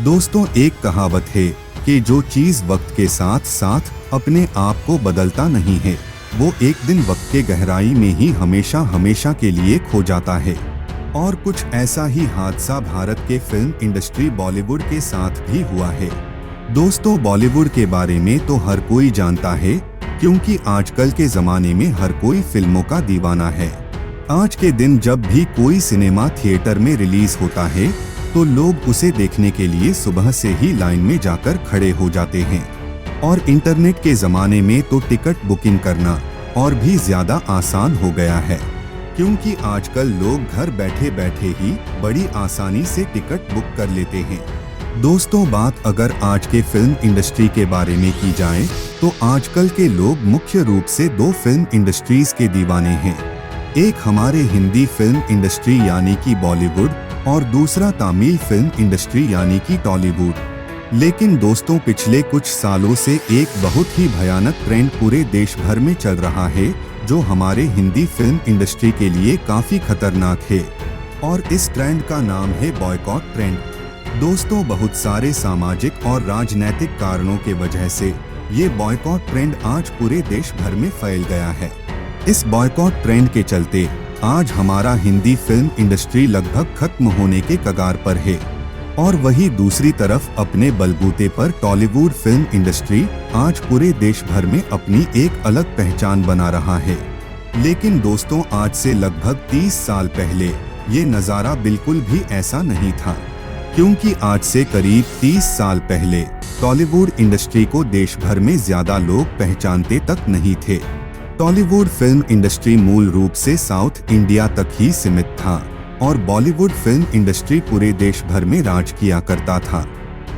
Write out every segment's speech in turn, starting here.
दोस्तों, एक कहावत है कि जो चीज वक्त के साथ साथ अपने आप को बदलता नहीं है, वो एक दिन वक्त के गहराई में ही हमेशा हमेशा के लिए खो जाता है। और कुछ ऐसा ही हादसा भारत के फिल्म इंडस्ट्री बॉलीवुड के साथ भी हुआ है। दोस्तों, बॉलीवुड के बारे में तो हर कोई जानता है, क्योंकि आजकल के जमाने में हर कोई फिल्मों का दीवाना है। आज के दिन जब भी कोई सिनेमा थिएटर में रिलीज होता है तो लोग उसे देखने के लिए सुबह से ही लाइन में जाकर खड़े हो जाते हैं। और इंटरनेट के जमाने में तो टिकट बुकिंग करना और भी ज्यादा आसान हो गया है, क्योंकि आजकल लोग घर बैठे बैठे ही बड़ी आसानी से टिकट बुक कर लेते हैं। दोस्तों, बात अगर आज के फिल्म इंडस्ट्री के बारे में की जाए तो आजकल के लोग मुख्य रूप से दो फिल्म इंडस्ट्रीज के दीवाने हैं। एक हमारे हिंदी फिल्म इंडस्ट्री यानी कि बॉलीवुड, और दूसरा तमिल फिल्म इंडस्ट्री यानी कि टॉलीवुड। लेकिन दोस्तों, पिछले कुछ सालों से एक बहुत ही भयानक ट्रेंड पूरे देश भर में चल रहा है, जो हमारे हिंदी फिल्म इंडस्ट्री के लिए काफी खतरनाक है। और इस ट्रेंड का नाम है बॉयकॉट ट्रेंड। दोस्तों, बहुत सारे सामाजिक और राजनीतिक कारणों के वजह से ये बॉयकॉट ट्रेंड आज पूरे देश भर में फैल गया है। इस बॉयकॉट ट्रेंड के चलते आज हमारा हिंदी फिल्म इंडस्ट्री लगभग खत्म होने के कगार पर है। और वही दूसरी तरफ अपने बलबूते पर टॉलीवुड फिल्म इंडस्ट्री आज पूरे देश भर में अपनी एक अलग पहचान बना रहा है। लेकिन दोस्तों, आज से लगभग 30 साल पहले ये नज़ारा बिल्कुल भी ऐसा नहीं था, क्योंकि आज से करीब 30 साल पहले टॉलीवुड इंडस्ट्री को देश भर में ज्यादा लोग पहचानते तक नहीं थे। टॉलीवुड फिल्म इंडस्ट्री मूल रूप से साउथ इंडिया तक ही सीमित था और बॉलीवुड फिल्म इंडस्ट्री पूरे देश भर में राज किया करता था।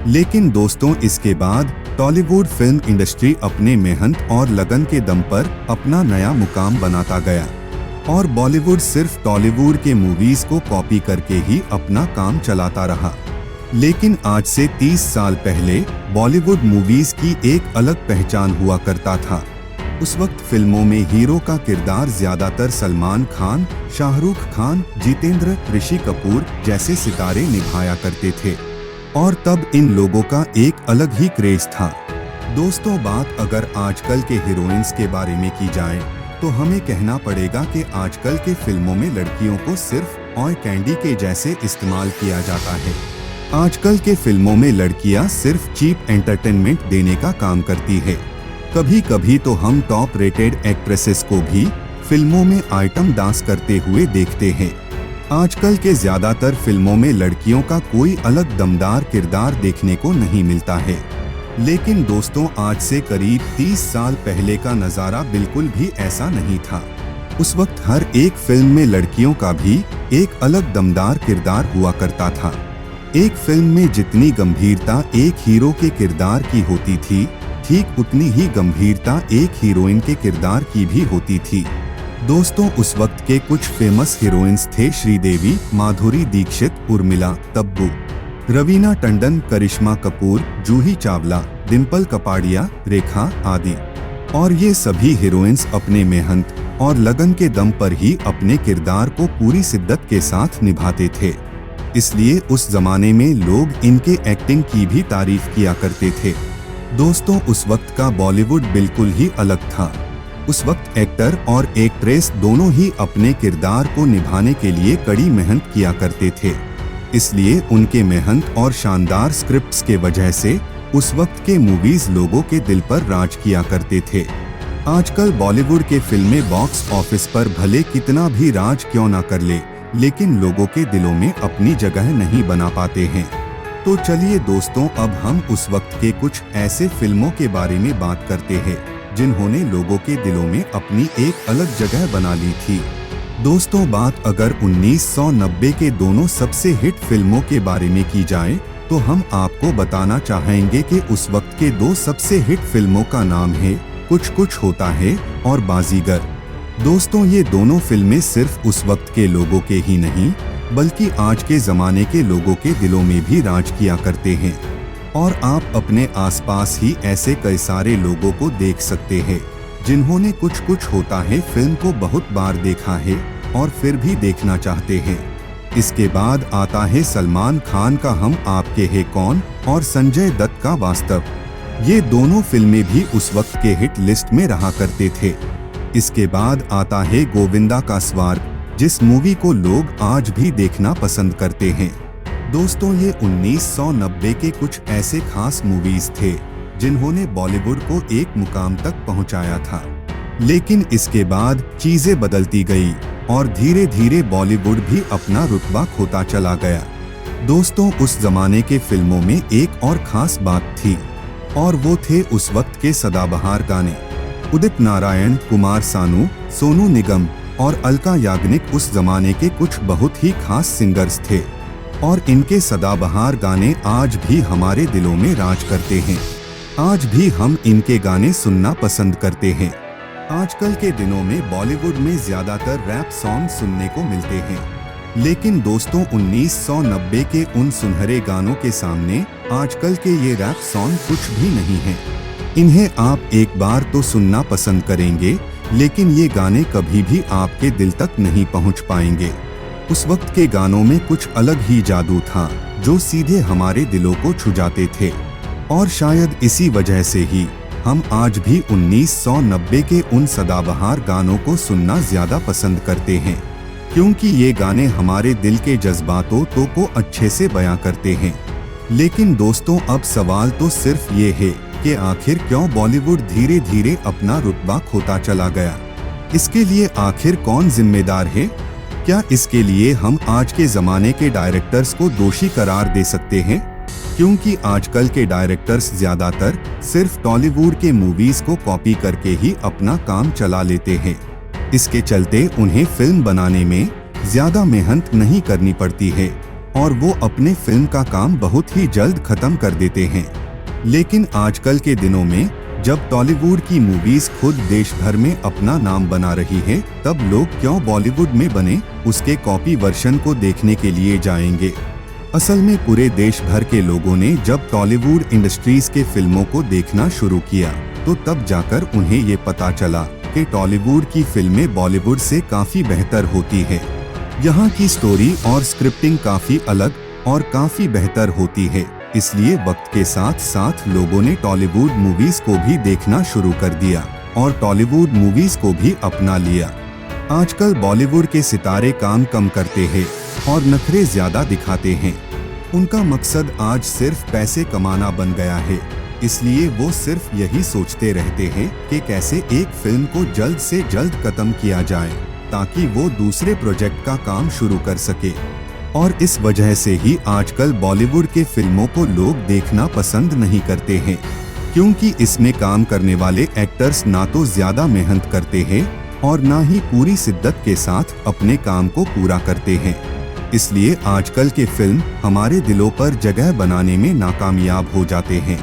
लेकिन दोस्तों, इसके बाद टॉलीवुड फिल्म इंडस्ट्री अपने मेहनत और लगन के दम पर अपना नया मुकाम बनाता गया और बॉलीवुड सिर्फ टॉलीवुड के मूवीज को कॉपी करके ही अपना काम चलाता रहा। लेकिन आज से 30 साल पहले बॉलीवुड मूवीज की एक अलग पहचान हुआ करता था। उस वक्त फिल्मों में हीरो का किरदार ज्यादातर सलमान खान, शाहरुख खान, जितेंद्र, ऋषि कपूर जैसे सितारे निभाया करते थे और तब इन लोगों का एक अलग ही क्रेज था। दोस्तों, बात अगर आजकल के हीरोइंस के बारे में की जाए तो हमें कहना पड़ेगा कि आजकल के फिल्मों में लड़कियों को सिर्फ ऑय कैंडी के जैसे इस्तेमाल किया जाता है। आजकल के फिल्मों में लड़कियां सिर्फ चीप एंटरटेनमेंट देने का काम करती है। कभी कभी तो हम टॉप रेटेड एक्ट्रेसेस को भी फिल्मों में आइटम डांस करते हुए देखते हैं। आजकल के ज्यादातर फिल्मों में लड़कियों का कोई अलग दमदार किरदार देखने को नहीं मिलता है। लेकिन दोस्तों, आज से करीब 30 साल पहले का नज़ारा बिल्कुल भी ऐसा नहीं था। उस वक्त हर एक फिल्म में लड़कियों का भी एक अलग दमदार किरदार हुआ करता था। एक फिल्म में जितनी गंभीरता एक हीरो के किरदार की होती थी, ठीक उतनी ही गंभीरता एक हीरोइन के किरदार की भी होती थी। दोस्तों, उस वक्त के कुछ फेमस हीरोइंस थे श्रीदेवी, माधुरी दीक्षित, उर्मिला, तब्बू, रवीना टंडन, करिश्मा कपूर, जूही चावला, डिम्पल कपाड़िया, रेखा आदि। और ये सभी हीरोइंस अपने मेहनत और लगन के दम पर ही अपने किरदार को पूरी शिद्दत के साथ निभाते थे। इसलिए उस जमाने में लोग इनके एक्टिंग की भी तारीफ किया करते थे। दोस्तों, उस वक्त का बॉलीवुड बिल्कुल ही अलग था। उस वक्त एक्टर और एक्ट्रेस दोनों ही अपने किरदार को निभाने के लिए कड़ी मेहनत किया करते थे। इसलिए उनके मेहनत और शानदार स्क्रिप्ट्स के वजह से उस वक्त के मूवीज लोगों के दिल पर राज किया करते थे। आजकल बॉलीवुड के फिल्में बॉक्स ऑफिस पर भले कितना भी राज क्यों ना कर ले, लेकिन लोगों के दिलों में अपनी जगह नहीं बना पाते हैं। तो चलिए दोस्तों, अब हम उस वक्त के कुछ ऐसे फिल्मों के बारे में बात करते हैं जिन्होंने लोगों के दिलों में अपनी एक अलग जगह बना ली थी। दोस्तों, बात अगर 1990 के दोनों सबसे हिट फिल्मों के बारे में की जाए तो हम आपको बताना चाहेंगे कि उस वक्त के दो सबसे हिट फिल्मों का नाम है कुछ कुछ होता है और बाजीगर। दोस्तों, ये दोनों फिल्में सिर्फ उस वक्त के लोगों के ही नहीं, बल्कि आज के जमाने के लोगों के दिलों में भी राज किया करते हैं। और आप अपने आसपास ही ऐसे कई सारे लोगों को देख सकते हैं जिन्होंने कुछ कुछ होता है फिल्म को बहुत बार देखा है और फिर भी देखना चाहते हैं। इसके बाद आता है सलमान खान का हम आपके हैं कौन और संजय दत्त का वास्तव। ये दोनों फिल्में भी उस वक्त के हिट लिस्ट में रहा करते थे। इसके बाद आता है गोविंदा का स्वर्ग, जिस मूवी को लोग आज भी देखना पसंद करते हैं। दोस्तों, ये 1990 के कुछ ऐसे खास मूवीज थे जिन्होंने बॉलीवुड को एक मुकाम तक पहुंचाया था। लेकिन इसके बाद चीजें बदलती गई और धीरे धीरे बॉलीवुड भी अपना रुतबा खोता चला गया। दोस्तों, उस जमाने के फिल्मों में एक और खास बात थी और वो थे उस वक्त के सदाबहार गाने। उदित नारायण, कुमार सानू, सोनू निगम और अलका याग्निक उस जमाने के कुछ बहुत ही खास सिंगर्स थे और इनके सदाबहार गाने आज भी हमारे दिलों में राज करते हैं। आज भी हम इनके गाने सुनना पसंद करते हैं। आजकल के दिनों में बॉलीवुड में ज्यादातर रैप सॉन्ग सुनने को मिलते हैं, लेकिन दोस्तों 1990 के उन सुनहरे गानों के सामने आजकल के ये रैप सॉन्ग कुछ भी नहीं हैं। इन्हें आप एक बार तो सुनना पसंद करेंगे, लेकिन ये गाने कभी भी आपके दिल तक नहीं पहुंच पाएंगे। उस वक्त के गानों में कुछ अलग ही जादू था जो सीधे हमारे दिलों को छू जाते थे और शायद इसी वजह से ही हम आज भी 1990 के उन सदाबहार गानों को सुनना ज्यादा पसंद करते हैं, क्योंकि ये गाने हमारे दिल के जज्बातों को अच्छे से बयां करते हैं। लेकिन दोस्तों, अब सवाल तो सिर्फ ये है कि आखिर क्यों बॉलीवुड धीरे धीरे अपना रुतबा खोता चला गया? इसके लिए आखिर कौन जिम्मेदार है? क्या इसके लिए हम आज के जमाने के डायरेक्टर्स को दोषी करार दे सकते हैं? क्योंकि आजकल के डायरेक्टर्स ज्यादातर सिर्फ टॉलीवुड के मूवीज को कॉपी करके ही अपना काम चला लेते हैं। इसके चलते उन्हें फिल्म बनाने में ज्यादा मेहनत नहीं करनी पड़ती है और वो अपने फिल्म का काम बहुत ही जल्द खत्म कर देते हैं। लेकिन आजकल के दिनों में जब टॉलीवुड की मूवीज खुद देश भर में अपना नाम बना रही है, तब लोग क्यों बॉलीवुड में बने उसके कॉपी वर्जन को देखने के लिए जाएंगे? असल में पूरे देश भर के लोगों ने जब टॉलीवुड इंडस्ट्रीज के फिल्मों को देखना शुरू किया, तो तब जाकर उन्हें ये पता चला कि टॉलीवुड की फिल्में बॉलीवुड से काफी बेहतर होती है। यहाँ की स्टोरी और स्क्रिप्टिंग काफी अलग और काफी बेहतर होती है। इसलिए वक्त के साथ साथ लोगों ने टॉलीवुड मूवीज को भी देखना शुरू कर दिया और टॉलीवुड मूवीज को भी अपना लिया। आजकल बॉलीवुड के सितारे काम कम करते हैं और नखरे ज्यादा दिखाते हैं। उनका मकसद आज सिर्फ पैसे कमाना बन गया है, इसलिए वो सिर्फ यही सोचते रहते हैं कि कैसे एक फिल्म को जल्द से जल्द खत्म किया जाए ताकि वो दूसरे प्रोजेक्ट का काम शुरू कर सके। और इस वजह से ही आजकल बॉलीवुड के फिल्मों को लोग देखना पसंद नहीं करते हैं, क्योंकि इसमें काम करने वाले एक्टर्स ना तो ज्यादा मेहनत करते हैं और ना ही पूरी शिद्दत के साथ अपने काम को पूरा करते हैं। इसलिए आजकल के फिल्म हमारे दिलों पर जगह बनाने में नाकामयाब हो जाते हैं।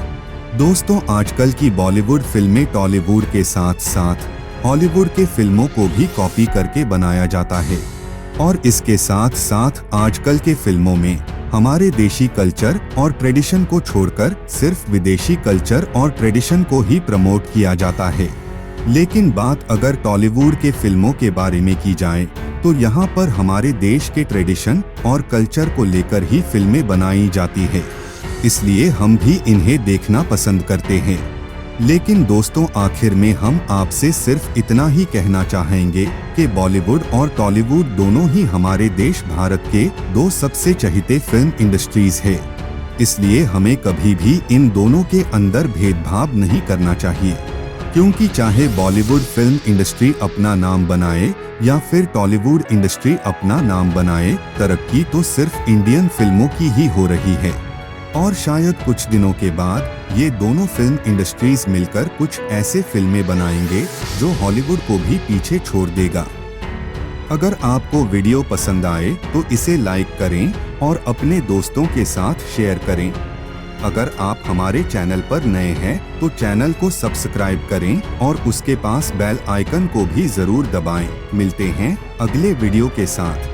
दोस्तों, आजकल की बॉलीवुड फिल्में टॉलीवुड के साथ साथ हॉलीवुड के फिल्मों को भी कॉपी करके बनाया जाता है और इसके साथ साथ आजकल के फिल्मों में हमारे देशी कल्चर और ट्रेडिशन को छोड़कर सिर्फ विदेशी कल्चर और ट्रेडिशन को ही प्रमोट किया जाता है। लेकिन बात अगर टॉलीवुड के फिल्मों के बारे में की जाए तो यहाँ पर हमारे देश के ट्रेडिशन और कल्चर को लेकर ही फिल्में बनाई जाती है, इसलिए हम भी इन्हें देखना पसंद करते हैं। लेकिन दोस्तों, आखिर में हम आपसे सिर्फ इतना ही कहना चाहेंगे कि बॉलीवुड और टॉलीवुड दोनों ही हमारे देश भारत के दो सबसे चहेते फिल्म इंडस्ट्रीज है। इसलिए हमें कभी भी इन दोनों के अंदर भेदभाव नहीं करना चाहिए, क्योंकि चाहे बॉलीवुड फिल्म इंडस्ट्री अपना नाम बनाए या फिर टॉलीवुड इंडस्ट्री अपना नाम बनाए, तरक्की तो सिर्फ इंडियन फिल्मों की ही हो रही है। और शायद कुछ दिनों के बाद ये दोनों फिल्म इंडस्ट्रीज मिलकर कुछ ऐसे फिल्में बनाएंगे जो हॉलीवुड को भी पीछे छोड़ देगा। अगर आपको वीडियो पसंद आए तो इसे लाइक करें और अपने दोस्तों के साथ शेयर करें। अगर आप हमारे चैनल पर नए हैं तो चैनल को सब्सक्राइब करें और उसके पास बेल आइकन को भी जरूर दबाएं। मिलते हैं अगले वीडियो के साथ।